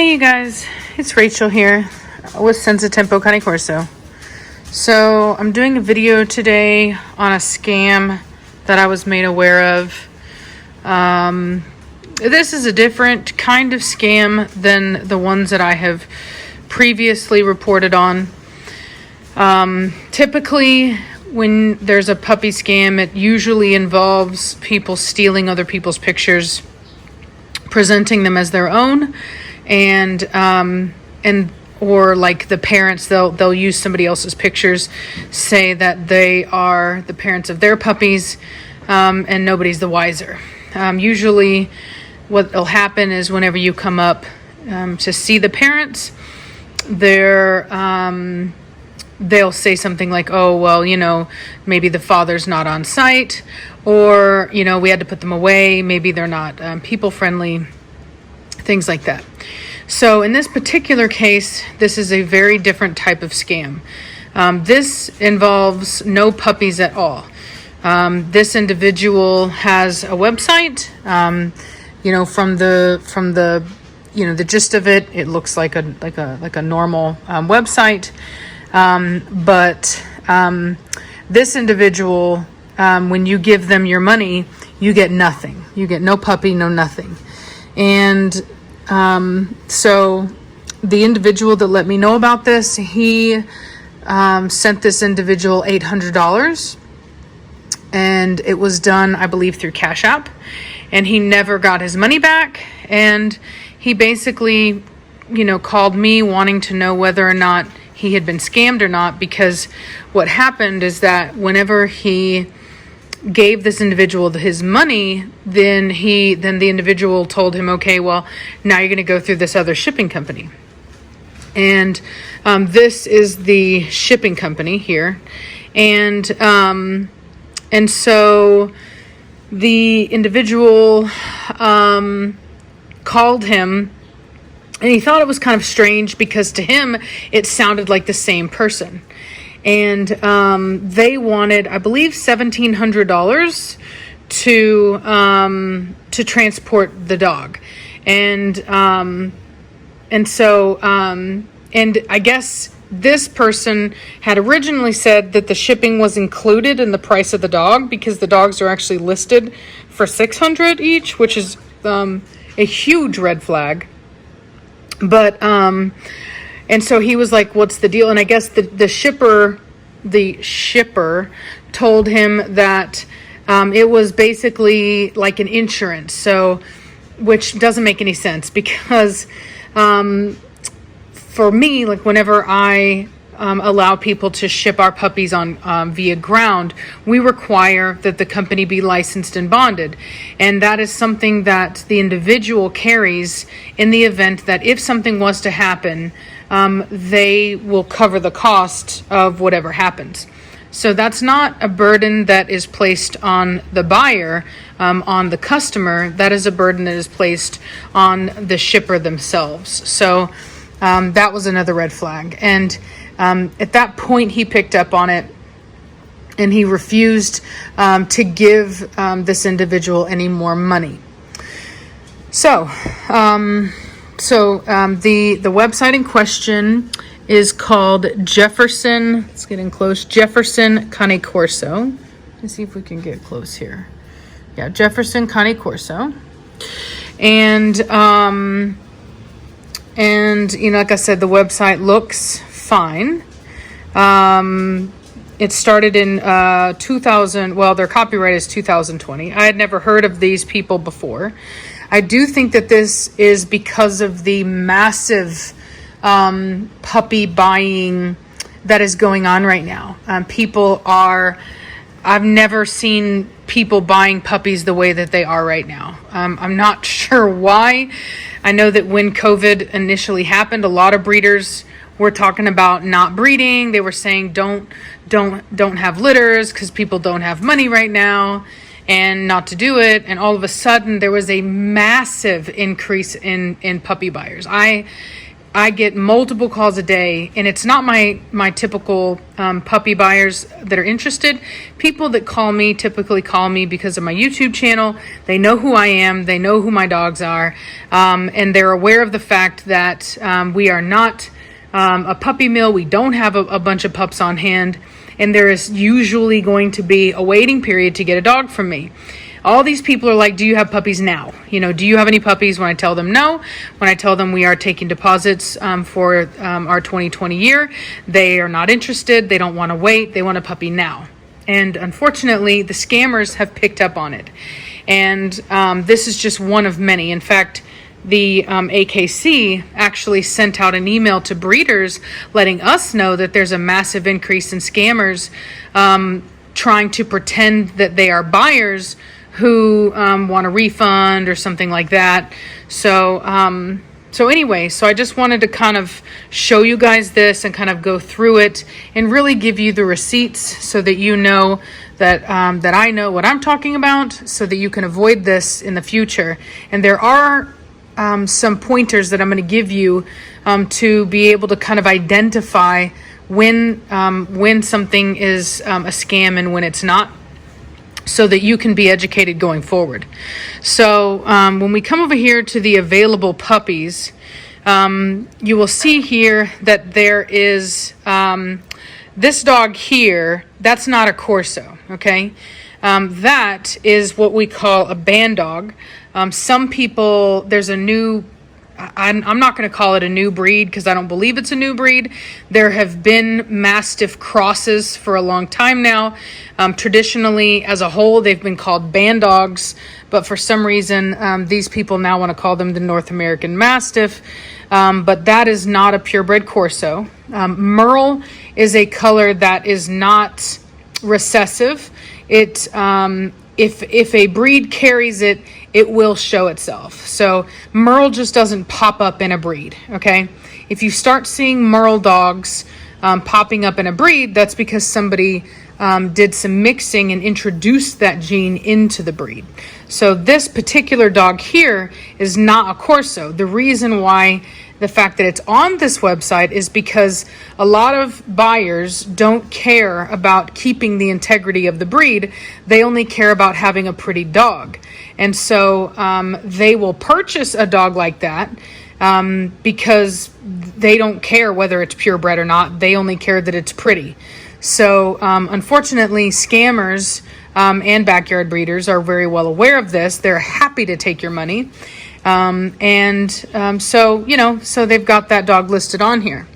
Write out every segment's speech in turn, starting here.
Hey you guys, it's Rachel here with Senza Tempo Cane Corso. So I'm doing a video today on a scam that I was made aware of. This is a different kind of scam than the ones that I have previously reported on. Typically, when there's a puppy scam, it usually involves people stealing other people's pictures, presenting them as their own, and or like the parents, they'll use somebody else's pictures, say that they are the parents of their puppies, and nobody's the wiser. Usually what will happen is whenever you come up to see the parents, they'll say something like, oh, well, maybe the father's not on site, or, we had to put them away. Maybe they're not people friendly, things like that. So in this particular case, this is a very different type of scam. This involves no puppies at all. This individual has a website, from the the gist of it, it looks like a normal website. But this individual, when you give them your money, you get nothing. You get no puppy, no nothing. And so the individual that let me know about this, he sent this individual $800, and it was done, I believe, through Cash App, and he never got his money back. And he basically, called me wanting to know whether or not he had been scammed or not, because what happened is that whenever he gave this individual his money, then the individual told him, okay, well, now you're going to go through this other shipping company. And this is the shipping company here. And so the individual called him, and he thought it was kind of strange because to him, it sounded like the same person. And they wanted, I believe, $1,700 to transport the dog. And so I guess this person had originally said that the shipping was included in the price of the dog, because the dogs are actually listed for $600 each, which is a huge red flag. But and so he was like, what's the deal? And I guess the shipper told him that it was basically like an insurance. So, which doesn't make any sense, because for me, like whenever I allow people to ship our puppies on via ground, we require that the company be licensed and bonded. And that is something that the individual carries in the event that if something was to happen, they will cover the cost of whatever happens. So that's not a burden that is placed on the buyer, on the customer. That is a burden that is placed on the shipper themselves. So that was another red flag. And at that point, he picked up on it, and he refused to give this individual any more money. So the website in question is called Jefferson. It's getting close. Jefferson Cane Corso. Let's see if we can get close here. Yeah, Jefferson Cane Corso. And like I said, the website looks fine. It started in 2000. Well, their copyright is 2020. I had never heard of these people before. I do think that this is because of the massive puppy buying that is going on right now. I've never seen people buying puppies the way that they are right now. I'm not sure why. I know that when COVID initially happened, a lot of breeders were talking about not breeding. They were saying don't have litters because people don't have money right now, and not to do it. And all of a sudden there was a massive increase in puppy buyers. I get multiple calls a day, and it's not my typical puppy buyers that are interested. People that call me typically call me because of my YouTube channel. They know who I am. They know who my dogs are. And they're aware of the fact that we are not a puppy mill. We don't have a bunch of pups on hand. And there is usually going to be a waiting period to get a dog from me. All these people are like, do you have puppies now? Do you have any puppies? When I tell them no, when I tell them we are taking deposits for our 2020 year, they are not interested. They don't want to wait. They want a puppy now. And unfortunately, the scammers have picked up on it. And this is just one of many. In fact, the AKC actually sent out an email to breeders letting us know that there's a massive increase in scammers trying to pretend that they are buyers who want a refund or something like that. So anyway, so I just wanted to kind of show you guys this and kind of go through it and really give you the receipts so that you know that that I know what I'm talking about, so that you can avoid this in the future. And there are some pointers that I'm going to give you to be able to kind of identify when something is a scam and when it's not, so that you can be educated going forward. So when we come over here to the available puppies, you will see here that there is this dog here. That's not a Corso, okay? That is what we call a band dog. Some people, there's a new, I'm not going to call it a new breed because I don't believe it's a new breed. There have been Mastiff crosses for a long time now. Traditionally, as a whole, they've been called band dogs, but for some reason, these people now want to call them the North American Mastiff. But that is not a purebred Corso. Merle is a color that is not recessive. It if a breed carries it, it will show itself. So Merle just doesn't pop up in a breed, okay? If you start seeing Merle dogs popping up in a breed, that's because somebody did some mixing and introduced that gene into the breed. So this particular dog here is not a Corso. The reason why the fact that it's on this website is because a lot of buyers don't care about keeping the integrity of the breed. They only care about having a pretty dog. And so they will purchase a dog like that because they don't care whether it's purebred or not. They only care that it's pretty. So unfortunately, scammers and backyard breeders are very well aware of this. They're happy to take your money. So they've got that dog listed on here.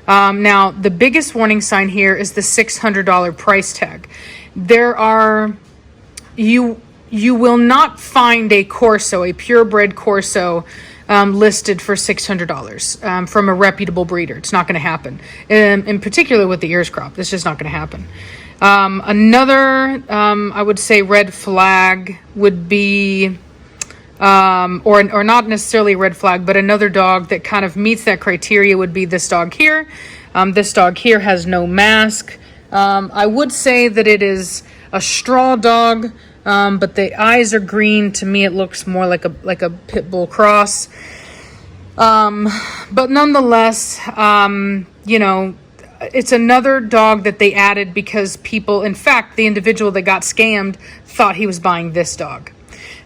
Now, the biggest warning sign here is the $600 price tag. You will not find a Corso, a purebred Corso, listed for $600 from a reputable breeder. It's not going to happen. In particular with the ears crop, it's just not going to happen. Another, I would say, red flag would be, or not necessarily a red flag, but another dog that kind of meets that criteria would be this dog here. This dog here has no mask. I would say that it is a straw dog, but the eyes are green. To me, it looks more like a pit bull cross. But nonetheless, it's another dog that they added because people, in fact, the individual that got scammed thought he was buying this dog.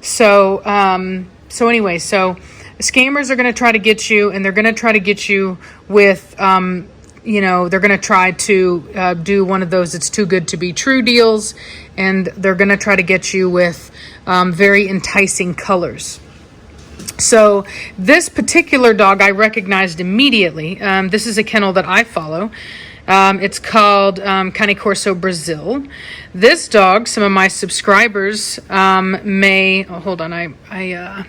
So anyway, scammers are going to try to get you, and they're going to try to get you with, they're going to try to do one of those "it's too good to be true" deals, and they're going to try to get you with very enticing colors. So this particular dog I recognized immediately. This is a kennel that I follow. It's called Cane Corso Brazil. This dog, some of my subscribers may... Oh, hold on. I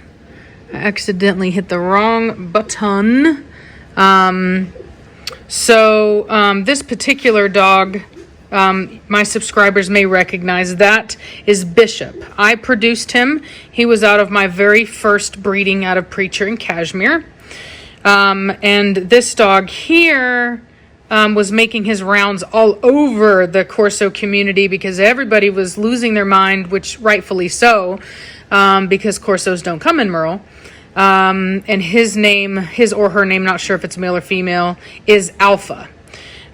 accidentally hit the wrong button. This particular dog, my subscribers may recognize. That is Bishop. I produced him. He was out of my very first breeding out of Preacher and Cashmere. And this dog here was making his rounds all over the Corso community because everybody was losing their mind, which rightfully so, because Corsos don't come in Merle. And his or her name, not sure if it's male or female, is Alpha.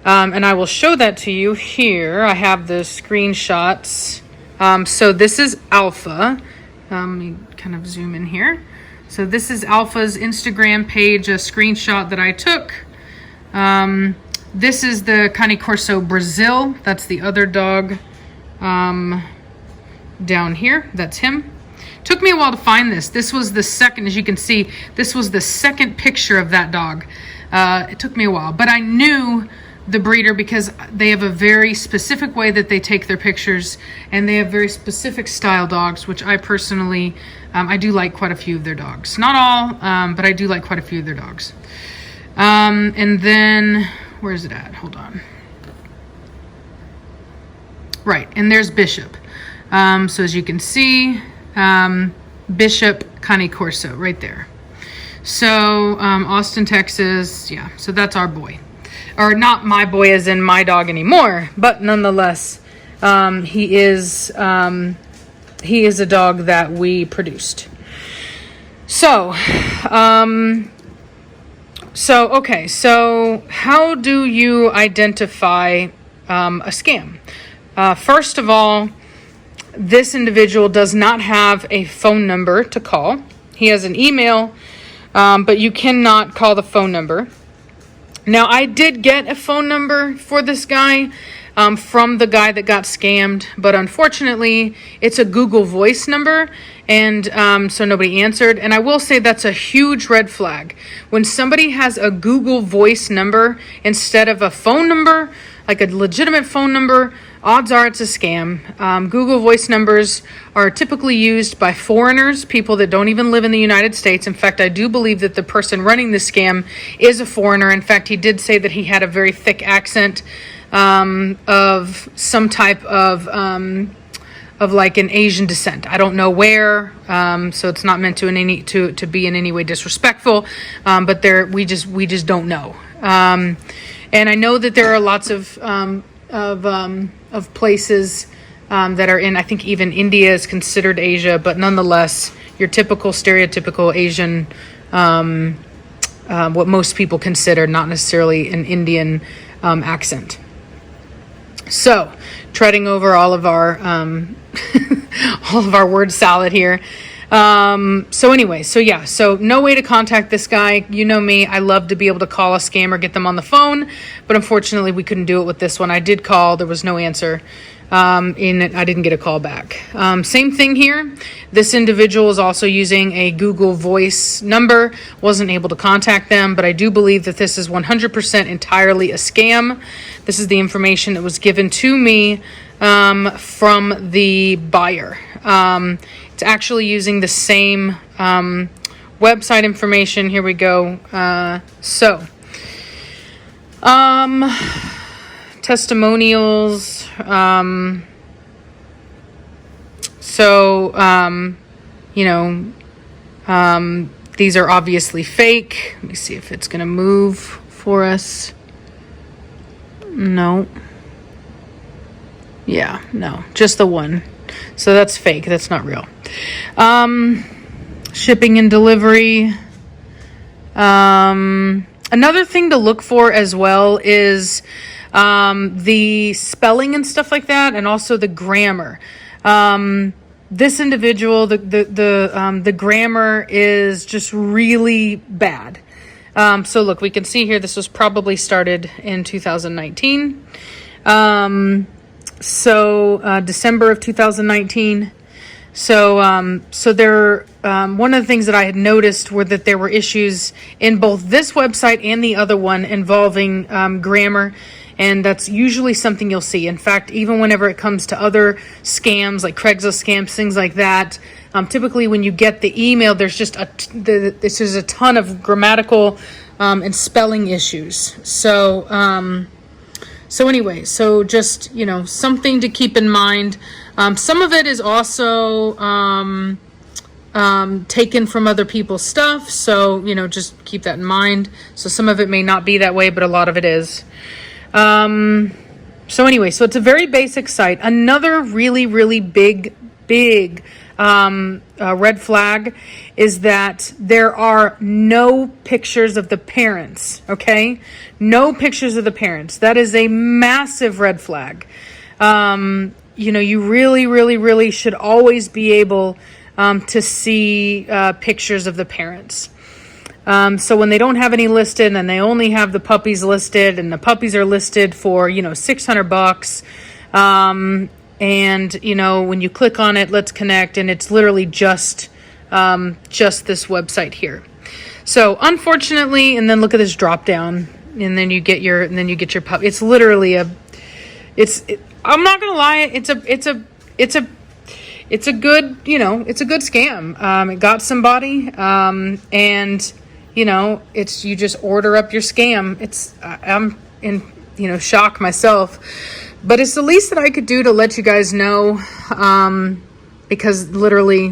And I will show that to you here. I have the screenshots. So this is Alpha. Let me kind of zoom in here. So this is Alpha's Instagram page, a screenshot that I took. This is the Cane Corso Brazil. That's the other dog down here. That's him. Took me a while to find this. This was the second, as you can see, this was the second picture of that dog. It took me a while, but I knew the breeder because they have a very specific way that they take their pictures, and they have very specific style dogs, which I personally, I do like quite a few of their dogs. Not all, but I do like quite a few of their dogs. And then, where is it at? Hold on. Right, and there's Bishop. So as you can see, Bishop Cane Corso right there. So Austin, Texas, yeah, so that's our boy. Or not my boy as in my dog anymore, but nonetheless, he is a dog that we produced. So, okay, so how do you identify a scam? First of all, this individual does not have a phone number to call. He has an email, but you cannot call the phone number. Now, I did get a phone number for this guy from the guy that got scammed, but unfortunately, it's a Google Voice number, and so nobody answered. And I will say that's a huge red flag. When somebody has a Google Voice number instead of a phone number, like a legitimate phone number, odds are it's a scam. Google Voice numbers are typically used by foreigners, people that don't even live in the United States. In fact, I do believe that the person running this scam is a foreigner. In fact, he did say that he had a very thick accent of some type of like an Asian descent. I don't know where, so it's not meant to be in any way disrespectful, but we just don't know. And I know that there are lots of places that are in, I think even India is considered Asia, but nonetheless, your typical stereotypical Asian, what most people consider, not necessarily an Indian accent. So, treading over all of our word salad here. So no way to contact this guy. You know me, I love to be able to call a scammer, get them on the phone, but unfortunately we couldn't do it with this one. I did call, there was no answer, I didn't get a call back. Same thing here. This individual is also using a Google Voice number, wasn't able to contact them, but I do believe that this is 100% entirely a scam. This is the information that was given to me from the buyer. It's actually using the same website information. Here we go. Testimonials. These are obviously fake. Let me see if it's going to move for us. No. Yeah, no, just the one. So that's fake. That's not real. Shipping and delivery. Another thing to look for as well is the spelling and stuff like that, and also the grammar. This individual, the grammar is just really bad. So look, we can see here this was probably started in 2019. December of 2019. So there, one of the things that I had noticed were that there were issues in both this website and the other one involving grammar, and that's usually something you'll see. In fact, even whenever it comes to other scams like Craigslist scams, things like that, typically when you get the email, there's just a ton of grammatical and spelling issues. So just, something to keep in mind. Some of it is also taken from other people's stuff. So, just keep that in mind. So some of it may not be that way, but a lot of it is. So it's a very basic site. Another really, really big red flag is that there are no pictures of the parents, okay? No pictures of the parents. That is a massive red flag. You really, really, really should always be able to see pictures of the parents. So when they don't have any listed and they only have the puppies listed, and the puppies are listed for, $600, and, when you click on it, let's connect, and it's literally just this website here. So unfortunately, and then look at this drop down, and then you get your puppy. It's literally I'm not going to lie. It's a good, it's a good scam. It got somebody, and it's, you just order up your scam. I'm in, shock myself. But it's the least that I could do to let you guys know, because literally,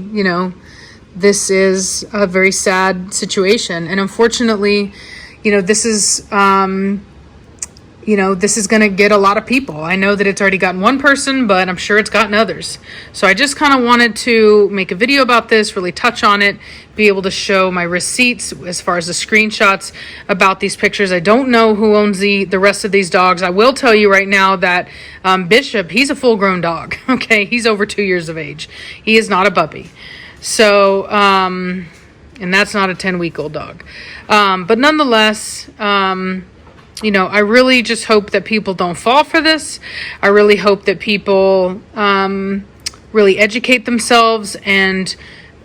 this is a very sad situation. And unfortunately, this is, this is going to get a lot of people. I know that it's already gotten one person, but I'm sure it's gotten others. So I just kind of wanted to make a video about this, really touch on it, be able to show my receipts as far as the screenshots about these pictures. I don't know who owns the rest of these dogs. I will tell you right now that Bishop, he's a full-grown dog. Okay, he's over 2 years of age. He is not a puppy. So, and that's not a 10-week-old dog. But nonetheless, I really just hope that people don't fall for this. I really hope that people really educate themselves and,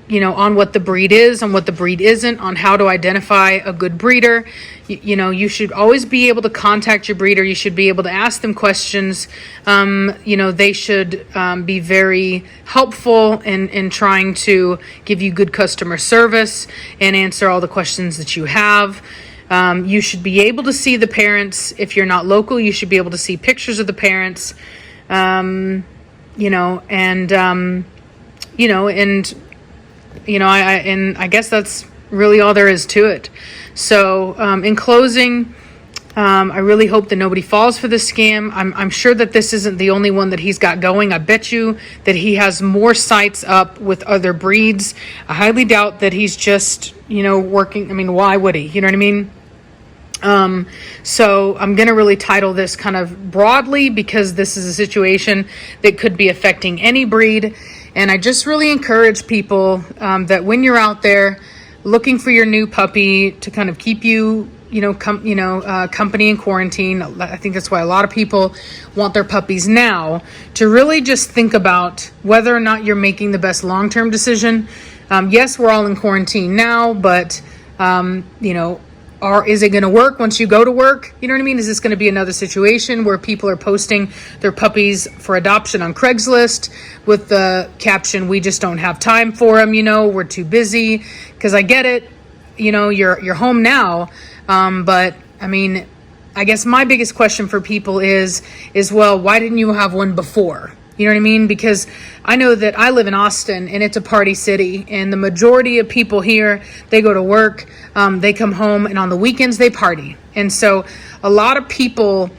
on what the breed is, on what the breed isn't, on how to identify a good breeder. You should always be able to contact your breeder. You should be able to ask them questions. They should be very helpful in trying to give you good customer service and answer all the questions that you have. You should be able to see the parents. If you're not local, you should be able to see pictures of the parents, I guess that's really all there is to it. So, in closing, I really hope that nobody falls for this scam. I'm sure that this isn't the only one that he's got going. I bet you that he has more sites up with other breeds. I highly doubt that he's just, working. I mean, why would he? You know what I mean? So I'm going to really title this kind of broadly, because this is a situation that could be affecting any breed. And I just really encourage people that when you're out there looking for your new puppy to kind of keep you, company in quarantine. I think that's why a lot of people want their puppies now, to really just think about whether or not you're making the best long-term decision. Yes, we're all in quarantine now, but, is it going to work once you go to work? You know what I mean? Is this going to be another situation where people are posting their puppies for adoption on Craigslist with the caption, "We just don't have time for them, we're too busy"? Because I get it, you're home now. But I mean, I guess my biggest question for people is, well, why didn't you have one before? You know what I mean? Because I know that I live in Austin and it's a party city, and the majority of people here, they go to work, they come home, and on the weekends they party. And so a lot of people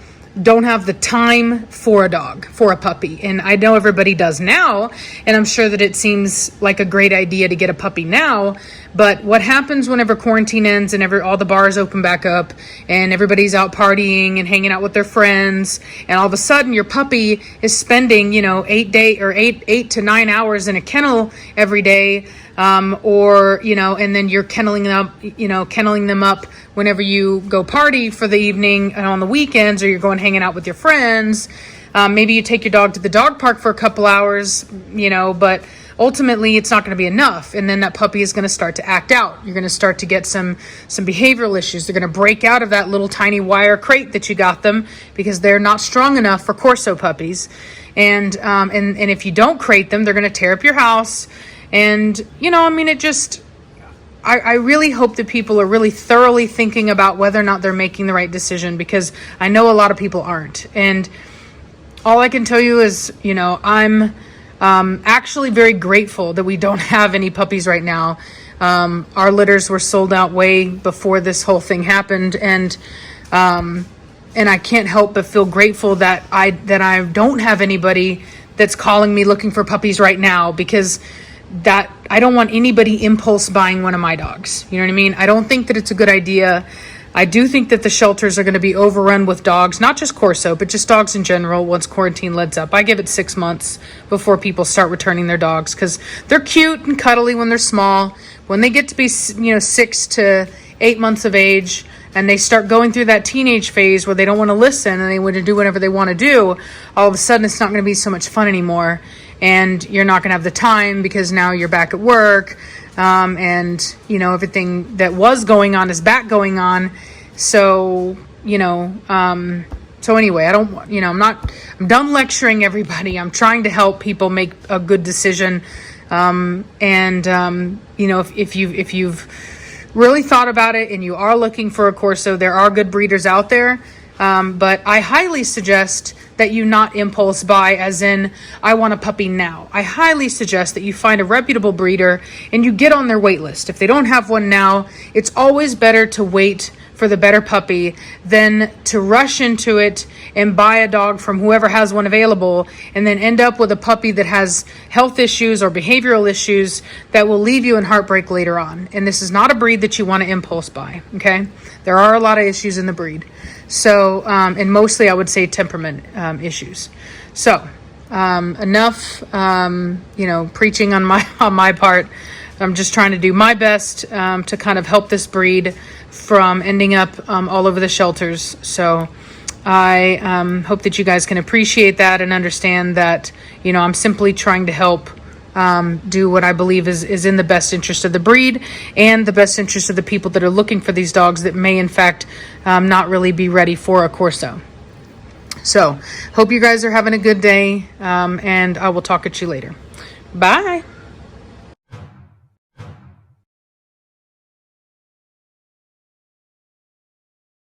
don't have the time for a dog, for a puppy. And I know everybody does now, and I'm sure that it seems like a great idea to get a puppy now. But what happens whenever quarantine ends and all the bars open back up and everybody's out partying and hanging out with their friends, and all of a sudden your puppy is spending, 8 to 9 hours in a kennel every day, and then you're kenneling them up whenever you go party for the evening and on the weekends, or you're going hanging out with your friends. Maybe you take your dog to the dog park for a couple hours, but ultimately it's not going to be enough. And then that puppy is going to start to act out. You're going to start to get some behavioral issues. They're going to break out of that little tiny wire crate that you got them, because they're not strong enough for Corso puppies. And if you don't crate them, they're going to tear up your house. And, I really hope that people are really thoroughly thinking about whether or not they're making the right decision, because I know a lot of people aren't. And all I can tell you is, I'm actually very grateful that we don't have any puppies right now. Our litters were sold out way before this whole thing happened. And I can't help but feel grateful that I don't have anybody that's calling me looking for puppies right now, because that I don't want anybody impulse buying one of my dogs. You know what I mean? I don't think that it's a good idea. I do think that the shelters are going to be overrun with dogs, not just Corso, but just dogs in general once quarantine lets up. I give it 6 months before people start returning their dogs, because they're cute and cuddly when they're small. When they get to be, 6 to 8 months of age and they start going through that teenage phase where they don't want to listen and they want to do whatever they want to do, all of a sudden it's not going to be so much fun anymore. And you're not going to have the time because now you're back at work. And everything that was going on is back going on. So, so anyway, I'm done lecturing everybody. I'm trying to help people make a good decision. If you've really thought about it and you are looking for a Corso, there are good breeders out there. But I highly suggest that you not impulse buy, as in, I want a puppy now. I highly suggest that you find a reputable breeder and you get on their wait list. If they don't have one now, it's always better to wait for the better puppy than to rush into it and buy a dog from whoever has one available and then end up with a puppy that has health issues or behavioral issues that will leave you in heartbreak later on. And this is not a breed that you want to impulse buy, okay? There are a lot of issues in the breed. So, and mostly I would say temperament issues. So, enough, preaching on my part. I'm just trying to do my best to kind of help this breed from ending up all over the shelters. So I hope that you guys can appreciate that and understand that, I'm simply trying to help do what I believe is in the best interest of the breed and the best interest of the people that are looking for these dogs that may in fact not really be ready for a Corso. So hope you guys are having a good day, and I will talk at you later. Bye.